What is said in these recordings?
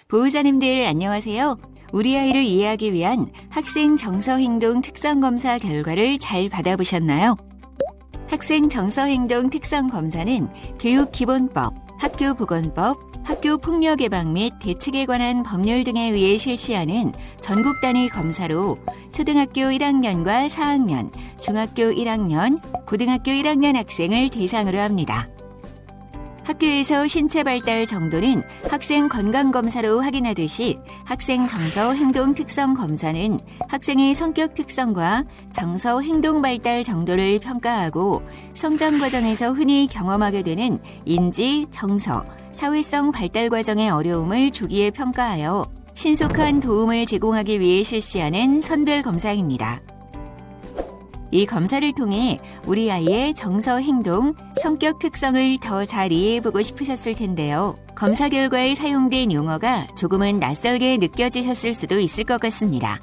보호자님들 안녕하세요. 우리 아이를 이해하기 위한 학생 정서행동 특성검사 결과를 잘 받아보셨나요? 학생 정서행동 특성검사는 교육기본법, 학교보건법, 학교폭력 예방 및 대책에 관한 법률 등에 의해 실시하는 전국 단위 검사로 초등학교 1학년과 4학년, 중학교 1학년, 고등학교 1학년 학생을 대상으로 합니다. 학교에서 신체 발달 정도는 학생 건강검사로 확인하듯이 학생 정서 행동 특성 검사는 학생의 성격 특성과 정서 행동 발달 정도를 평가하고 성장 과정에서 흔히 경험하게 되는 인지, 정서, 사회성 발달 과정의 어려움을 조기에 평가하여 신속한 도움을 제공하기 위해 실시하는 선별 검사입니다. 이 검사를 통해 우리 아이의 정서 행동, 성격 특성을 더 잘 이해해보고 싶으셨을 텐데요. 검사 결과에 사용된 용어가 조금은 낯설게 느껴지셨을 수도 있을 것 같습니다.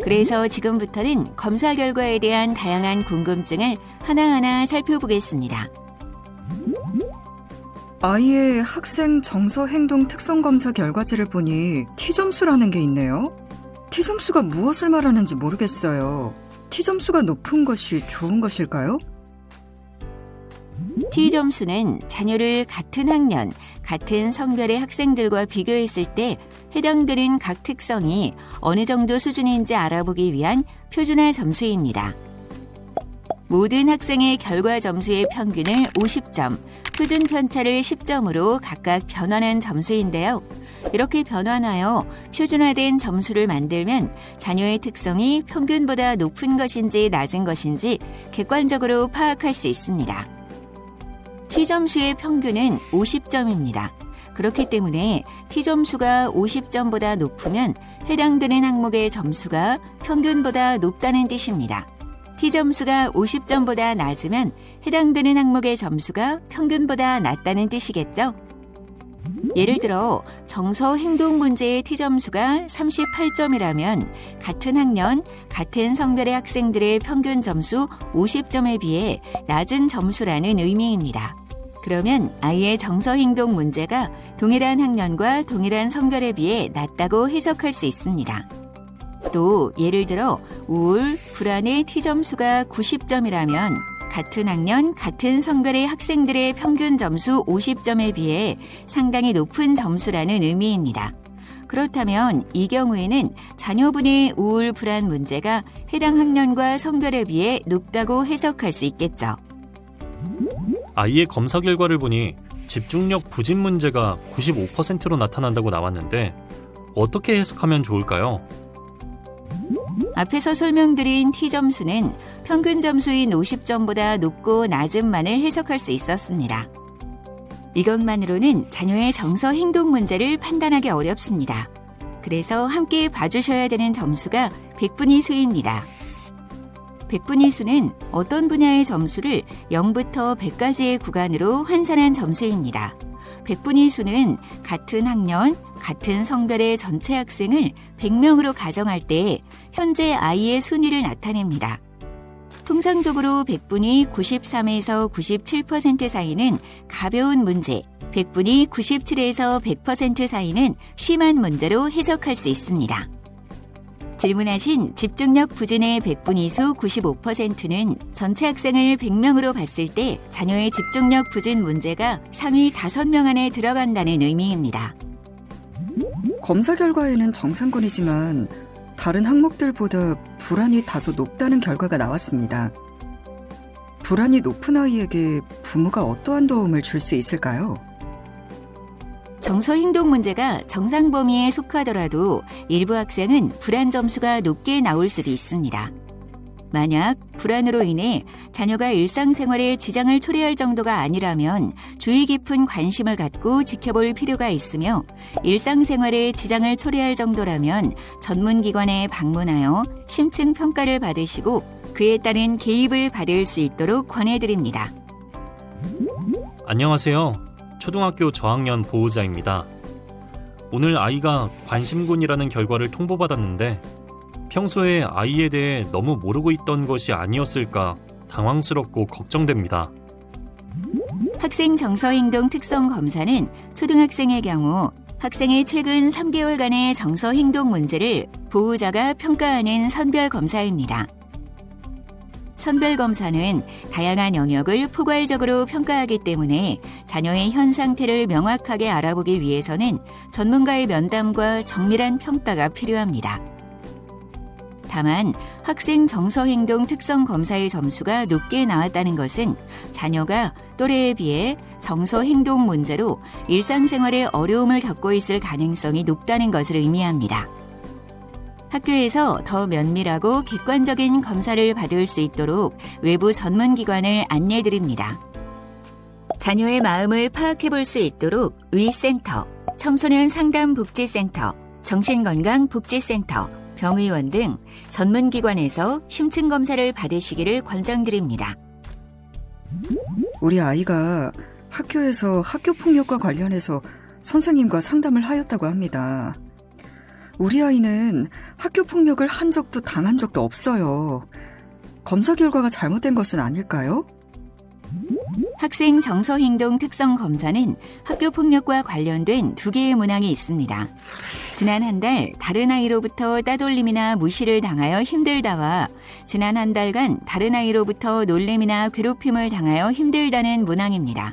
그래서 지금부터는 검사 결과에 대한 다양한 궁금증을 하나하나 살펴보겠습니다. 아이의 학생 정서 행동 특성 검사 결과지를 보니 T점수라는 게 있네요. T점수가 무엇을 말하는지 모르겠어요. T점수가 높은 것이 좋은 것일까요? T점수는 자녀를 같은 학년, 같은 성별의 학생들과 비교했을 때 해당되는 각 특성이 어느 정도 수준인지 알아보기 위한 표준화 점수입니다. 모든 학생의 결과 점수의 평균을 50점, 표준 편차를 10점으로 각각 변환한 점수인데요. 이렇게 변환하여 표준화된 점수를 만들면 자녀의 특성이 평균보다 높은 것인지 낮은 것인지 객관적으로 파악할 수 있습니다. T점수의 평균은 50점입니다. 그렇기 때문에 T점수가 50점보다 높으면 해당되는 항목의 점수가 평균보다 높다는 뜻입니다. T점수가 50점보다 낮으면 해당되는 항목의 점수가 평균보다 낮다는 뜻이겠죠? 예를 들어 정서 행동 문제의 T점수가 38점이라면 같은 학년, 같은 성별의 학생들의 평균 점수 50점에 비해 낮은 점수라는 의미입니다. 그러면 아이의 정서 행동 문제가 동일한 학년과 동일한 성별에 비해 낮다고 해석할 수 있습니다. 또 예를 들어 우울, 불안의 T점수가 90점이라면 같은 학년, 같은 성별의 학생들의 평균 점수 50점에 비해 상당히 높은 점수라는 의미입니다. 그렇다면 이 경우에는 자녀분의 우울, 불안 문제가 해당 학년과 성별에 비해 높다고 해석할 수 있겠죠. 아이의 검사 결과를 보니 집중력 부진 문제가 95%로 나타난다고 나왔는데 어떻게 해석하면 좋을까요? 앞에서 설명드린 T점수는 평균 점수인 50점보다 높고 낮음만을 해석할 수 있었습니다. 이것만으로는 자녀의 정서 행동 문제를 판단하기 어렵습니다. 그래서 함께 봐주셔야 되는 점수가 백분위수입니다. 백분위수는 어떤 분야의 점수를 0부터 100까지의 구간으로 환산한 점수입니다. 백분위수는 같은 학년, 같은 성별의 전체 학생을 100명으로 가정할 때 현재 아이의 순위를 나타냅니다. 통상적으로 백분위 93에서 97% 사이는 가벼운 문제, 백분위 97에서 100% 사이는 심한 문제로 해석할 수 있습니다. 질문하신 집중력 부진의 백분위수 95%는 전체 학생을 100명으로 봤을 때 자녀의 집중력 부진 문제가 상위 5명 안에 들어간다는 의미입니다. 검사 결과에는 정상권이지만 다른 항목들보다 불안이 다소 높다는 결과가 나왔습니다. 불안이 높은 아이에게 부모가 어떠한 도움을 줄 수 있을까요? 정서 행동 문제가 정상 범위에 속하더라도 일부 학생은 불안 점수가 높게 나올 수도 있습니다. 만약 불안으로 인해 자녀가 일상생활에 지장을 초래할 정도가 아니라면 주의 깊은 관심을 갖고 지켜볼 필요가 있으며 일상생활에 지장을 초래할 정도라면 전문기관에 방문하여 심층 평가를 받으시고 그에 따른 개입을 받을 수 있도록 권해드립니다. 안녕하세요. 초등학교 저학년 보호자입니다. 오늘 아이가 관심군이라는 결과를 통보받았는데 평소에 아이에 대해 너무 모르고 있던 것이 아니었을까 당황스럽고 걱정됩니다. 학생 정서 행동 특성 검사는 초등학생의 경우 학생의 최근 3개월간의 정서 행동 문제를 보호자가 평가하는 선별검사입니다. 선별검사는 다양한 영역을 포괄적으로 평가하기 때문에 자녀의 현 상태를 명확하게 알아보기 위해서는 전문가의 면담과 정밀한 평가가 필요합니다. 다만 학생 정서행동 특성 검사의 점수가 높게 나왔다는 것은 자녀가 또래에 비해 정서행동 문제로 일상생활에 어려움을 겪고 있을 가능성이 높다는 것을 의미합니다. 학교에서 더 면밀하고 객관적인 검사를 받을 수 있도록 외부 전문기관을 안내드립니다. 자녀의 마음을 파악해 볼 수 있도록 위센터, 청소년 상담복지센터, 정신건강복지센터, 병의원 등 전문기관에서 심층검사를 받으시기를 권장드립니다. 우리 아이가 학교에서 학교폭력과 관련해서 선생님과 상담을 하였다고 합니다. 우리 아이는 학교폭력을 한 적도 당한 적도 없어요. 검사 결과가 잘못된 것은 아닐까요? 학생 정서행동 특성 검사는 학교폭력과 관련된 2개의 문항이 있습니다. 지난 한 달 다른 아이로부터 따돌림이나 무시를 당하여 힘들다와 지난 한 달간 다른 아이로부터 놀림이나 괴롭힘을 당하여 힘들다는 문항입니다.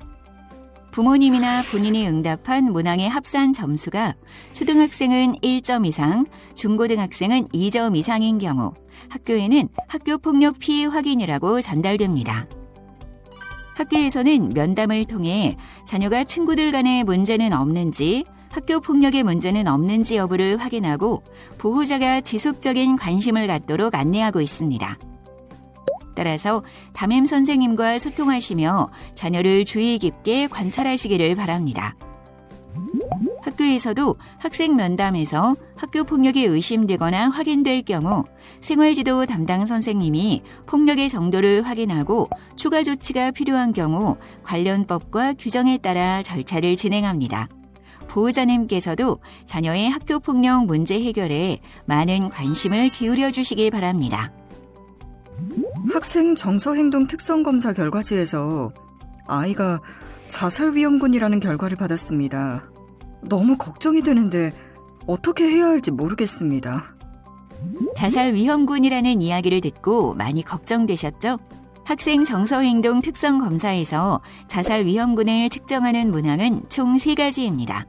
부모님이나 본인이 응답한 문항의 합산 점수가 초등학생은 1점 이상, 중고등학생은 2점 이상인 경우 학교에는 학교폭력 피해 확인이라고 전달됩니다. 학교에서는 면담을 통해 자녀가 친구들 간의 문제는 없는지, 학교폭력의 문제는 없는지 여부를 확인하고 보호자가 지속적인 관심을 갖도록 안내하고 있습니다. 따라서 담임 선생님과 소통하시며 자녀를 주의 깊게 관찰하시기를 바랍니다. 학교에서도 학생 면담에서 학교폭력이 의심되거나 확인될 경우 생활지도 담당 선생님이 폭력의 정도를 확인하고 추가 조치가 필요한 경우 관련 법과 규정에 따라 절차를 진행합니다. 보호자님께서도 자녀의 학교폭력 문제 해결에 많은 관심을 기울여 주시기 바랍니다. 학생 정서행동 특성검사 결과지에서 아이가 자살위험군이라는 결과를 받았습니다. 너무 걱정이 되는데 어떻게 해야 할지 모르겠습니다. 자살위험군이라는 이야기를 듣고 많이 걱정되셨죠? 학생 정서행동 특성검사에서 자살위험군을 측정하는 문항은 총 3가지입니다.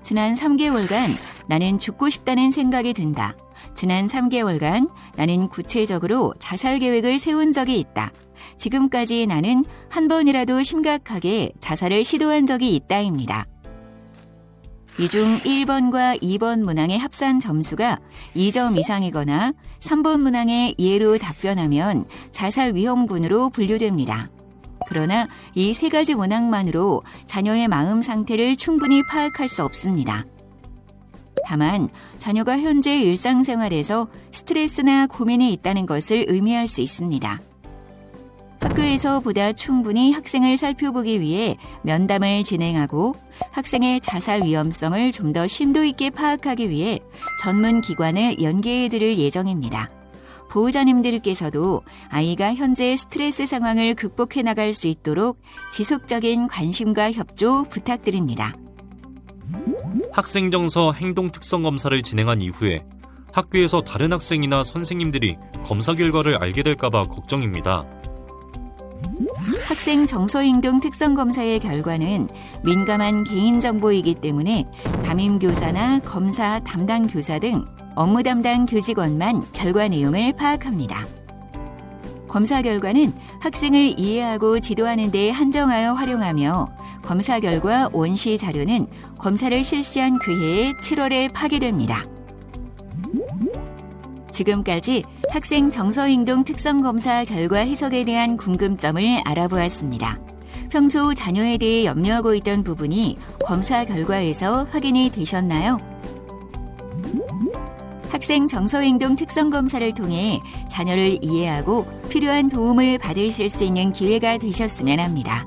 지난 3개월간 나는 죽고 싶다는 생각이 든다. 지난 3개월간 나는 구체적으로 자살 계획을 세운 적이 있다. 지금까지 나는 한 번이라도 심각하게 자살을 시도한 적이 있다입니다. 이 중 1번과 2번 문항의 합산 점수가 2점 이상이거나 3번 문항에 예로 답변하면 자살 위험군으로 분류됩니다. 그러나 이 3가지 문항만으로 자녀의 마음 상태를 충분히 파악할 수 없습니다. 다만 자녀가 현재 일상생활에서 스트레스나 고민이 있다는 것을 의미할 수 있습니다. 학교에서 보다 충분히 학생을 살펴보기 위해 면담을 진행하고 학생의 자살 위험성을 좀 더 심도 있게 파악하기 위해 전문 기관을 연계해 드릴 예정입니다. 보호자님들께서도 아이가 현재 스트레스 상황을 극복해 나갈 수 있도록 지속적인 관심과 협조 부탁드립니다. 학생 정서 행동 특성 검사를 진행한 이후에 학교에서 다른 학생이나 선생님들이 검사 결과를 알게 될까봐 걱정입니다. 학생 정서행동 특성검사의 결과는 민감한 개인정보이기 때문에 담임교사나 검사 담당 교사 등 업무 담당 교직원만 결과 내용을 파악합니다. 검사 결과는 학생을 이해하고 지도하는 데 한정하여 활용하며 검사 결과 원시 자료는 검사를 실시한 그해의 7월에 파기됩니다. 지금까지 학생 정서행동 특성검사 결과 해석에 대한 궁금점을 알아보았습니다. 평소 자녀에 대해 염려하고 있던 부분이 검사 결과에서 확인이 되셨나요? 학생 정서행동 특성검사를 통해 자녀를 이해하고 필요한 도움을 받으실 수 있는 기회가 되셨으면 합니다.